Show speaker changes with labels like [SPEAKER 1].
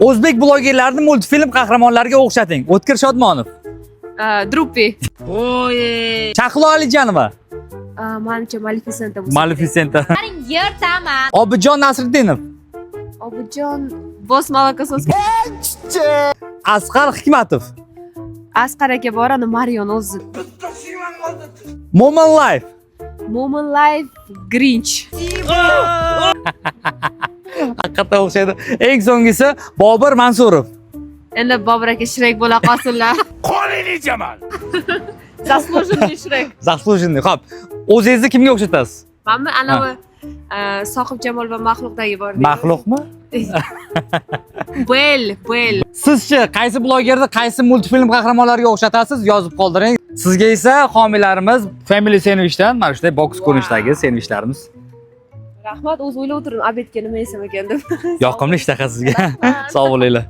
[SPEAKER 1] O'zbek blogerlarini multfilm qahramonlariga o'xshating. O'tkir Shodmonov.
[SPEAKER 2] Drupi.
[SPEAKER 1] Shahlo Alijanova.
[SPEAKER 2] Manimcha Maleficenta bo'lsa.
[SPEAKER 1] Maleficenta.
[SPEAKER 3] Yertaman.
[SPEAKER 1] Obidjon Nasriddinov.
[SPEAKER 2] Obidjon Boz Molokosovskiy.
[SPEAKER 1] Asqar Hikmatov.
[SPEAKER 2] Asqar aka borani Marion o'zi.
[SPEAKER 1] Mo'min Life.
[SPEAKER 2] Mo'min Life Grinch.
[SPEAKER 1] Haqiqatan o'xshaydi. Eng so'nggisi Bobur Mansurov.
[SPEAKER 2] Endi Bobur aka Shrek bo'la qolsinlar.
[SPEAKER 4] Qoniniy Jamal.
[SPEAKER 2] Заслуженный Shrek.
[SPEAKER 1] Zaslujinniy. Xo'p, o'zingizni kimga o'xshatasiz?
[SPEAKER 2] Menmi anavi Sohib Jamol va Maxluqdagi bor.
[SPEAKER 1] Maxluqmi?
[SPEAKER 2] Bel.
[SPEAKER 1] Sizchi qaysi blogerni qaysi multfilm qahramonlariga o'xshatasiz? Yozib qoldiring. Sizga esa homiylarimiz Family Sandwichdan mana shunday boks ko'rinishdagi sendvichlarimiz.
[SPEAKER 2] Rahmat, o'z o'ylab o'tirdim, obedga nima yesam ekan deb.
[SPEAKER 1] Yoqimli ishtaha sizga. Sog' bo'linglar.